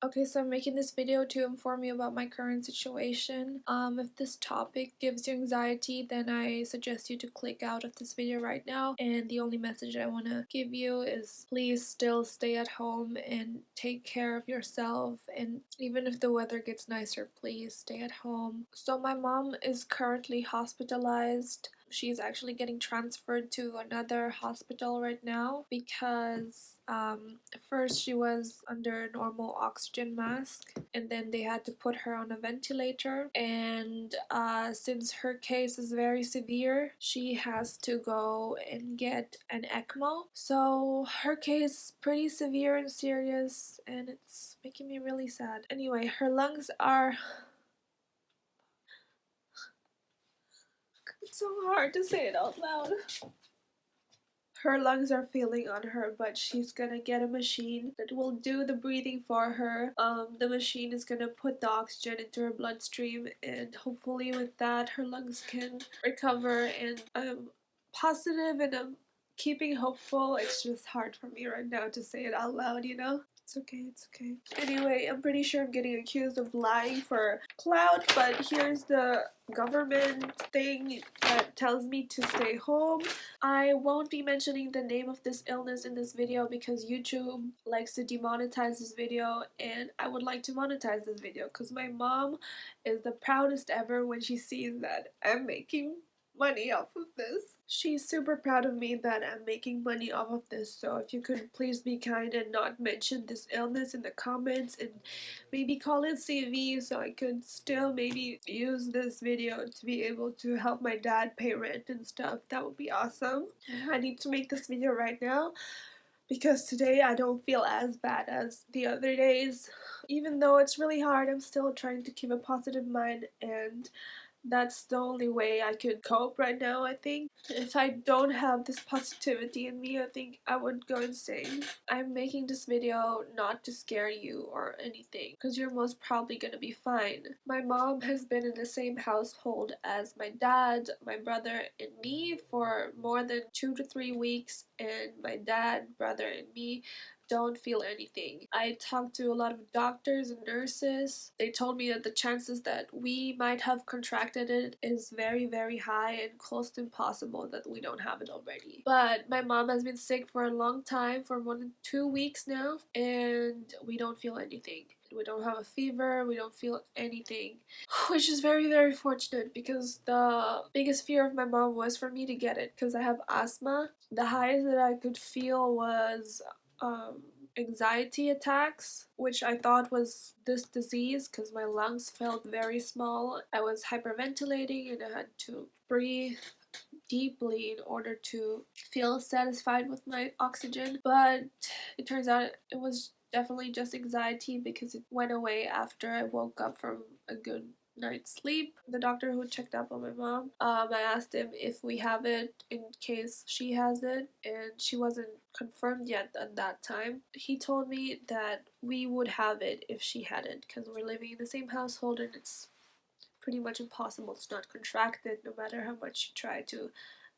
Okay, so I'm making this video to inform you about my current situation. If this topic gives you anxiety, then I suggest you to click out of this video right now. And the only message I want to give you is please still stay at home and take care of yourself. And even if the weather gets nicer, please stay at home. So my mom is currently hospitalized. She's actually getting transferred to another hospital right now because first she was under a normal oxygen mask and then they had to put her on a ventilator, and since her case is very severe, she has to go and get an ECMO. So her case is pretty severe and serious, and it's making me really sad. Anyway, her lungs are... It's so hard to say it out loud. Her lungs are failing on her, but she's gonna get a machine that will do the breathing for her. The machine is gonna put the oxygen into her bloodstream, and hopefully with that her lungs can recover, and I'm positive and I'm keeping hopeful. It's just hard for me right now to say it out loud, you know? It's okay, it's okay. Anyway, I'm pretty sure I'm getting accused of lying for clout, but here's the government thing that tells me to stay home. I won't be mentioning the name of this illness in this video because YouTube likes to demonetize this video, and I would like to monetize this video because my mom is the proudest ever when she sees that I'm making money off of this. She's super proud of me that I'm making money off of this, so if you could please be kind and not mention this illness in the comments and maybe call it CV so I could still maybe use this video to be able to help my dad pay rent and stuff. That would be awesome. I need to make this video right now because today I don't feel as bad as the other days. Even though it's really hard, I'm still trying to keep a positive mind, and that's the only way I could cope right now, I think. If I don't have this positivity in me, I think I would go insane. I'm making this video not to scare you or anything, because you're most probably gonna be fine. My mom has been in the same household as my dad, my brother, and me for more than 2 to 3 weeks, and my dad, brother, and me don't feel anything. I talked to a lot of doctors and nurses. They told me that the chances that we might have contracted it is very, very high and close to impossible that we don't have it already. But my mom has been sick for a long time, for more than 2 weeks now, and we don't feel anything. We don't have a fever, we don't feel anything, which is very, very fortunate because the biggest fear of my mom was for me to get it because I have asthma. The highest that I could feel was um, anxiety attacks, which I thought was this disease because my lungs felt very small. I was hyperventilating and I had to breathe deeply in order to feel satisfied with my oxygen. But it turns out it was definitely just anxiety because it went away after I woke up from a good night's sleep. The doctor who checked up on my mom, I asked him if we have it in case she has it, and she wasn't confirmed yet at that time. He told me that we would have it if she had it because we're living in the same household and it's pretty much impossible to not contract it no matter how much you try to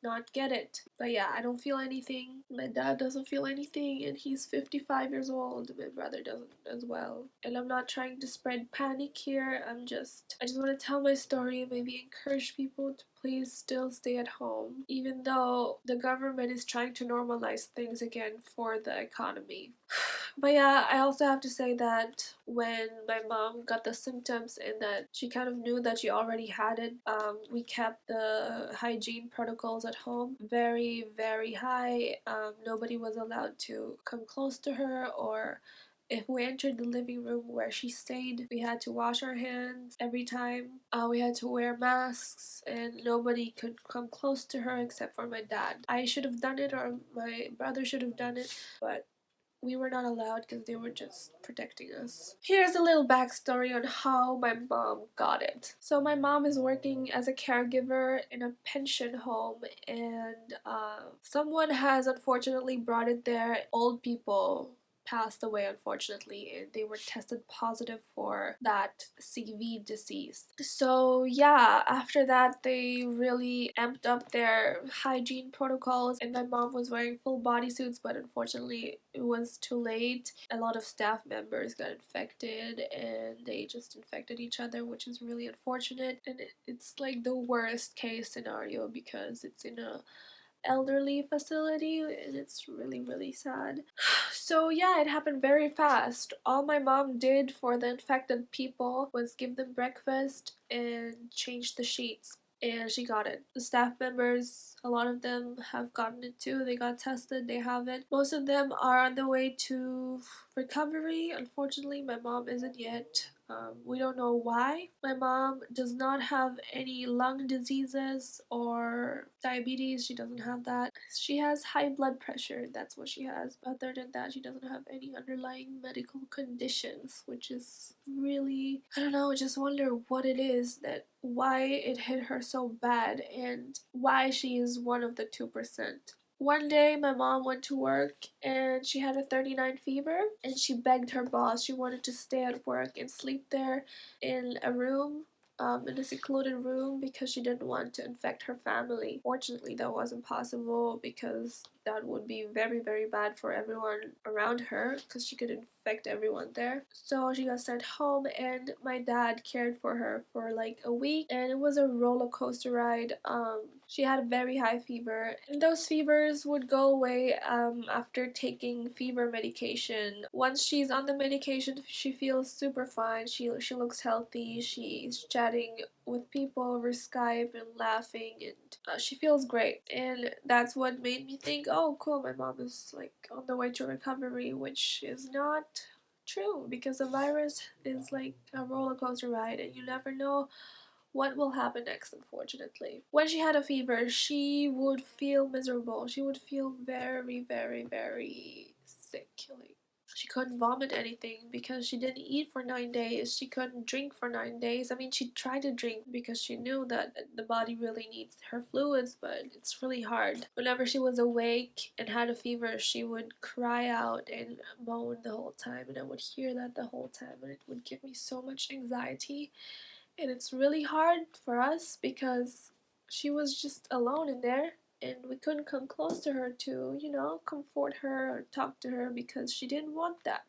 not get it. But yeah, I don't feel anything. My dad doesn't feel anything, and he's 55 years old. My brother doesn't as well. And I'm not trying to spread panic here. I just want to tell my story and maybe encourage people to please still stay at home, even though the government is trying to normalize things again for the economy. But yeah, I also have to say that when my mom got the symptoms and that she kind of knew that she already had it, we kept the hygiene protocols at home very, very high. Nobody was allowed to come close to her, or if we entered the living room where she stayed, we had to wash our hands every time. We had to wear masks, and nobody could come close to her except for my dad. I should have done it, or my brother should have done it, but we were not allowed because they were just protecting us. Here's a little backstory on how my mom got it. So my mom is working as a caregiver in a pension home, and someone has unfortunately brought it there. Old people passed away, unfortunately, and they were tested positive for that CV disease. So yeah, after that they really amped up their hygiene protocols, and my mom was wearing full bodysuits, but unfortunately it was too late. A lot of staff members got infected and they just infected each other, which is really unfortunate, and it's like the worst case scenario because it's in a elderly facility and it's really really sad. So yeah, it happened very fast. All my mom did for the infected people was give them breakfast and change the sheets, and she got it. The staff members, a lot of them have gotten it too. They got tested, they have it. Most of them are on the way to recovery. Unfortunately, my mom isn't yet. We don't know why. My mom does not have any lung diseases or diabetes. She doesn't have that. She has high blood pressure. That's what she has. Other than that, she doesn't have any underlying medical conditions, which is really, I don't know, just wonder what it is, that why it hit her so bad and why she is one of the 2%. One day, my mom went to work and she had a 39 fever, and she begged her boss. She wanted to stay at work and sleep there in a room, in a secluded room, because she didn't want to infect her family. Fortunately, that wasn't possible because that would be very, very bad for everyone around her because she could infect everyone there. So she got sent home, and my dad cared for her for like a week, and it was a roller coaster ride. She had a very high fever, and those fevers would go away after taking fever medication. Once she's on the medication, she feels super fine. She looks healthy. She's chatting with people over Skype and laughing, and she feels great. And that's what made me think, oh, cool, my mom is like on the way to recovery, which is not true because the virus is like a roller coaster ride, and you never know what will happen next, unfortunately. When she had a fever, she would feel miserable. She would feel very, very, very sick. Like, she couldn't vomit anything because she didn't eat for 9 days. She couldn't drink for 9 days. I mean, she tried to drink because she knew that the body really needs her fluids, but it's really hard. Whenever she was awake and had a fever, she would cry out and moan the whole time, and I would hear that the whole time, and it would give me so much anxiety. And it's really hard for us because she was just alone in there, and we couldn't come close to her to, comfort her or talk to her because she didn't want that.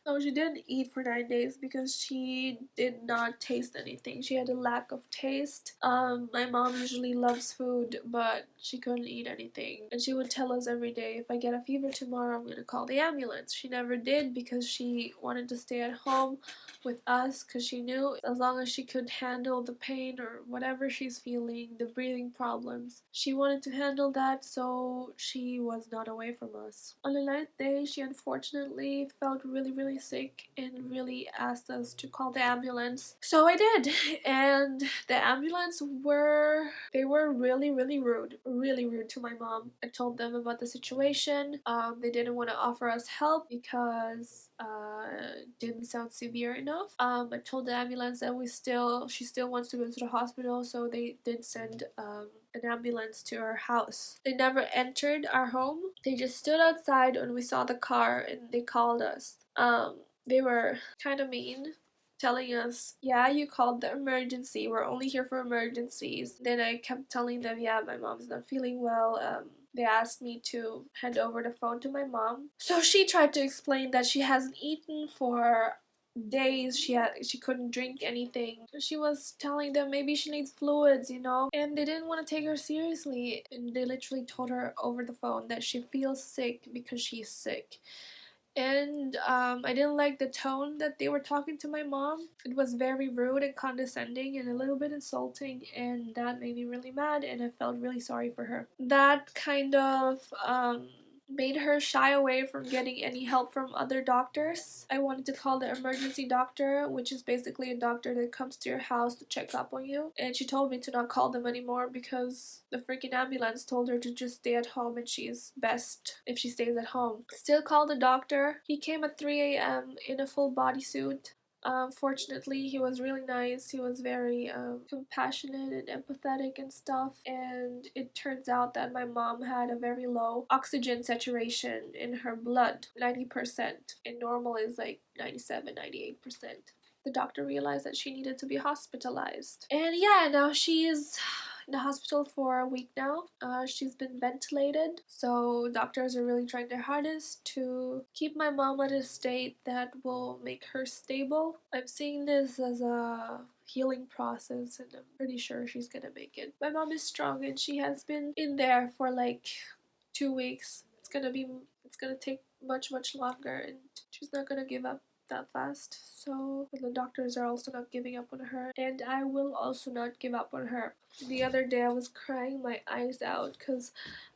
So she didn't eat for 9 days because she did not taste anything. She had a lack of taste. My mom usually loves food, but she couldn't eat anything. And she would tell us every day, if I get a fever tomorrow, I'm gonna call the ambulance. She never did because she wanted to stay at home with us because she knew as long as she could handle the pain or whatever she's feeling, the breathing problems, she wanted to handle that, so she was not away from us. On the 9th day, she unfortunately felt really, really sick and really asked us to call the ambulance. So I did, and the ambulance they were really, really rude to my mom. I told them about the situation. They didn't want to offer us help because it didn't sound severe enough. I told the ambulance that she still wants to go to the hospital, so they did send an ambulance to our house. They never entered our home. They just stood outside when we saw the car and they called us. They were kind of mean, telling us, yeah, you called the emergency. We're only here for emergencies. Then I kept telling them, yeah, my mom's not feeling well. They asked me to hand over the phone to my mom. So she tried to explain that she hasn't eaten for days. She couldn't drink anything. She was telling them maybe she needs fluids, and they didn't want to take her seriously, and they literally told her over the phone that she feels sick because she's sick. And I didn't like the tone that they were talking to my mom. It was very rude and condescending and a little bit insulting, and that made me really mad, and I felt really sorry for her. That kind of made her shy away from getting any help from other doctors. I wanted to call the emergency doctor, which is basically a doctor that comes to your house to check up on you. And she told me to not call them anymore because the freaking ambulance told her to just stay at home, and she's best if she stays at home. Still called the doctor. He came at 3 a.m. in a full bodysuit. Fortunately, he was really nice. He was very compassionate and empathetic and stuff. And it turns out that my mom had a very low oxygen saturation in her blood, 90%, and normal is like 97, 98%. The doctor realized that she needed to be hospitalized. And yeah, now she is in the hospital for a week now. She's been ventilated, so doctors are really trying their hardest to keep my mom at a state that will make her stable. I'm seeing this as a healing process, and I'm pretty sure she's gonna make it. My mom is strong, and she has been in there for like 2 weeks. It's gonna take much longer, and she's not gonna give up that fast. So the doctors are also not giving up on her, and I will also not give up on her. The other day I was crying my eyes out because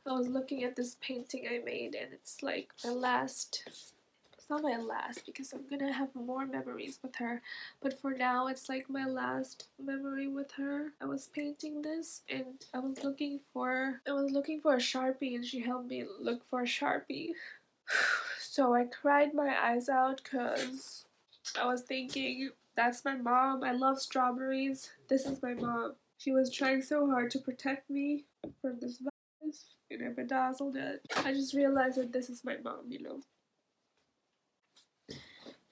I was looking at this painting I made, and it's like my last. It's not my last because I'm gonna have more memories with her, but for now it's like my last memory with her. I was painting this, and I was looking for a Sharpie, and she helped me look for a Sharpie. So I cried my eyes out because I was thinking, that's my mom. I love strawberries. This is my mom. She was trying so hard to protect me from this virus, and I bedazzled it. I just realized that this is my mom.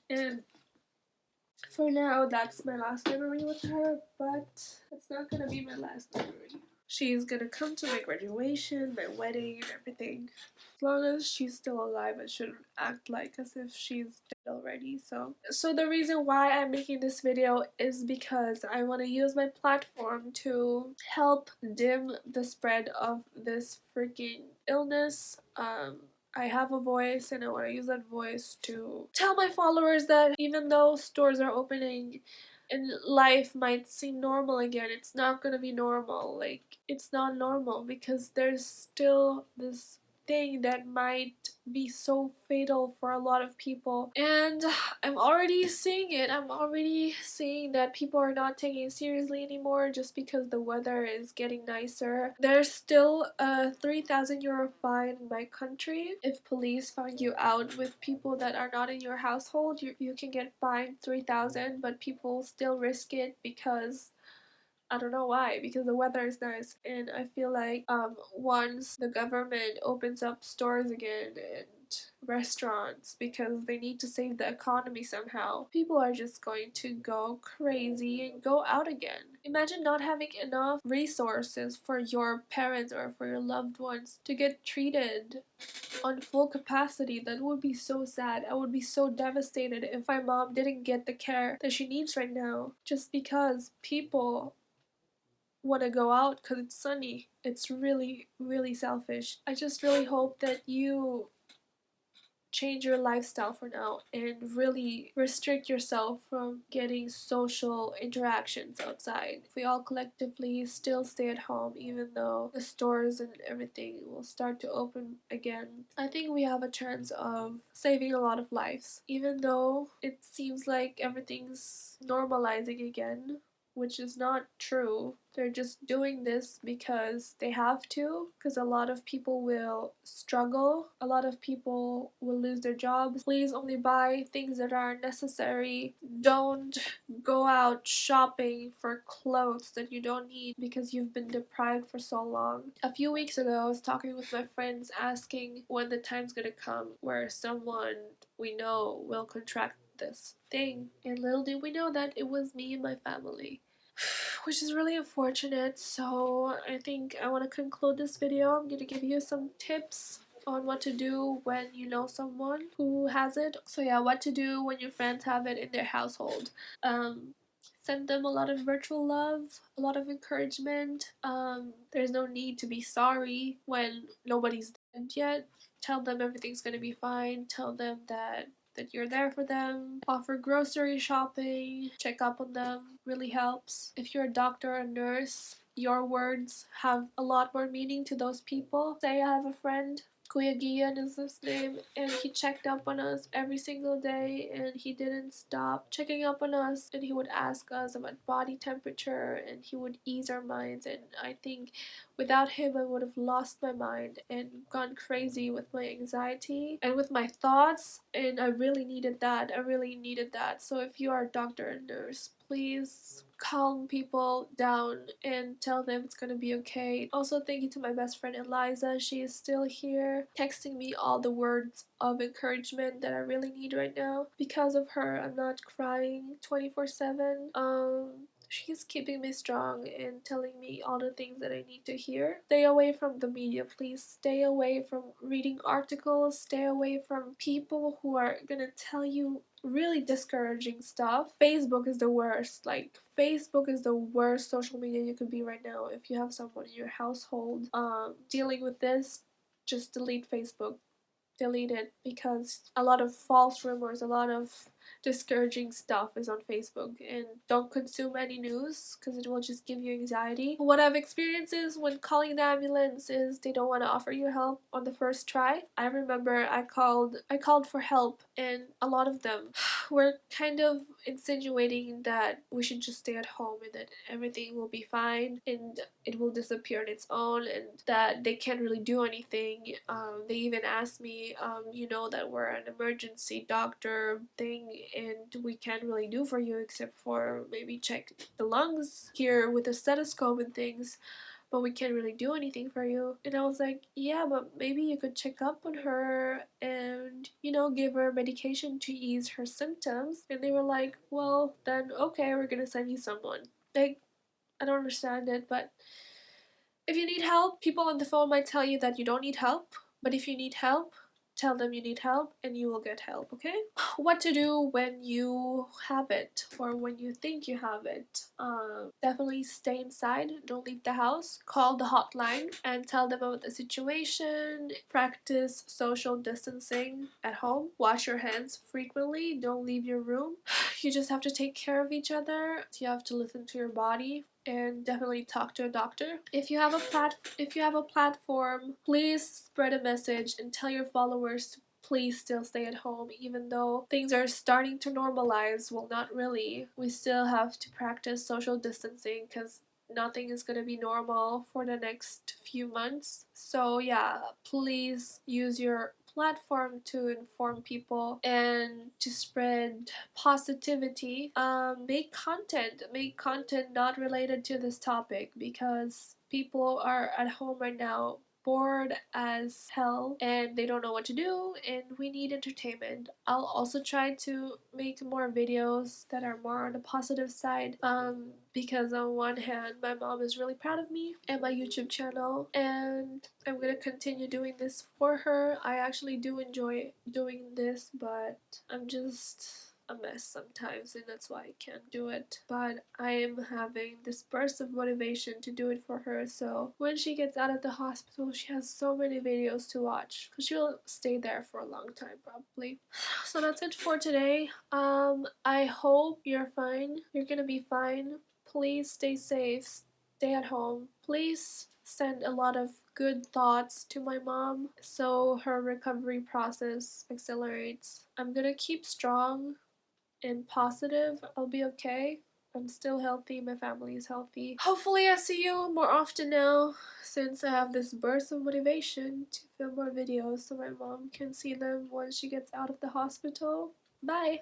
And for now, that's my last memory with her, but it's not gonna be my last memory. She's gonna come to my graduation, my wedding, and everything. As long as she's still alive, I shouldn't act like as if she's dead already. So the reason why I'm making this video is because I want to use my platform to help dim the spread of this freaking illness. I have a voice, and I want to use that voice to tell my followers that even though stores are opening and life might seem normal again, it's not gonna be normal. Like, it's not normal because there's still this thing that might be so fatal for a lot of people. And I'm already seeing it. I'm already seeing that people are not taking it seriously anymore just because the weather is getting nicer. There's still a 3,000 euro fine in my country. If police find you out with people that are not in your household, you can get fined 3,000, but people still risk it because I don't know why, because the weather is nice, and I feel like once the government opens up stores again and restaurants because they need to save the economy somehow, people are just going to go crazy and go out again. Imagine not having enough resources for your parents or for your loved ones to get treated on full capacity. That would be so sad. I would be so devastated if my mom didn't get the care that she needs right now just because people want to go out because it's sunny. It's really selfish. I just really hope that you change your lifestyle for now and really restrict yourself from getting social interactions outside. If we all collectively still stay at home, even though the stores and everything will start to open again, I think we have a chance of saving a lot of lives. Even though it seems like everything's normalizing again, which is not true. They're just doing this because they have to, because a lot of people will struggle. A lot of people will lose their jobs. Please only buy things that are necessary. Don't go out shopping for clothes that you don't need because you've been deprived for so long. A few weeks ago, I was talking with my friends asking when the time's gonna come where someone we know will contract this thing. And little did we know that it was me and my family. Which is really unfortunate. So I think I want to conclude this video. I'm going to give you some tips on what to do when you know someone who has it. So yeah, what to do when your friends have it in their household. Um, Send them a lot of virtual love, a lot of encouragement. There's no need to be sorry when nobody's dead yet. Tell them everything's gonna be fine. Tell them that you're there for them. Offer grocery shopping. Check up on them. Really helps. If you're a doctor or a nurse, your words have a lot more meaning to those people. Say I have a friend, Kuya Gian is his name, and he checked up on us every single day, and he didn't stop checking up on us, and he would ask us about body temperature, and he would ease our minds. And I think Without him, I would have lost my mind and gone crazy with my anxiety and with my thoughts, and I really needed that. I really needed that. So if you are a doctor and nurse, please calm people down and tell them it's gonna be okay. Also, thank you to my best friend Eliza. She is still here, texting me all the words of encouragement that I really need right now. Because of her, I'm not crying 24/7. She's keeping me strong and telling me all the things that I need to hear. Stay away from the media, please. Stay away from reading articles. Stay away from people who are gonna tell you really discouraging stuff. Facebook is the worst. Like, Facebook is the worst social media you could be right now. If you have someone in your household dealing with this, just delete Facebook. Delete it, because a lot of false rumors, a lot of discouraging stuff is on Facebook, and don't consume any news because it will just give you anxiety. What I've experienced is when calling the ambulance is they don't want to offer you help on the first try. I remember I called for help, and a lot of them were kind of insinuating that we should just stay at home and that everything will be fine and it will disappear on its own and that they can't really do anything. They even asked me, you know that we're an emergency doctor thing and we can't really do for you except for maybe check the lungs here with a stethoscope and things, but we can't really do anything for you. And I was like, yeah, but maybe you could check up on her and, give her medication to ease her symptoms. And they were like, well, then okay, we're gonna send you someone. Like, I don't understand it, but if you need help, people on the phone might tell you that you don't need help, but if you need help, tell them you need help and you will get help, okay? What to do when you have it or when you think you have it? Definitely stay inside, don't leave the house. Call the hotline and tell them about the situation. Practice social distancing at home. Wash your hands frequently, don't leave your room. You just have to take care of each other. You have to listen to your body and definitely talk to a doctor. If you have a platform, please spread a message and tell your followers to please still stay at home even though things are starting to normalize. Well, not really. We still have to practice social distancing because nothing is going to be normal for the next few months. So yeah, please use your platform to inform people and to spread positivity. Make content not related to this topic because people are at home right now bored as hell and they don't know what to do and we need entertainment. I'll also try to make more videos that are more on the positive side because on one hand my mom is really proud of me and my YouTube channel and I'm gonna continue doing this for her. I actually do enjoy doing this, but I'm just a mess sometimes and that's why I can't do it. But I am having this burst of motivation to do it for her, so when she gets out of the hospital she has so many videos to watch because she'll stay there for a long time probably. So that's it for today. I hope you're fine. You're gonna be fine. Please stay safe, stay at home. Please send a lot of good thoughts to my mom so her recovery process accelerates. I'm gonna keep strong and positive. I'll be okay. I'm still healthy. My family is healthy. Hopefully I see you more often now since I have this burst of motivation to film more videos so my mom can see them once she gets out of the hospital. Bye!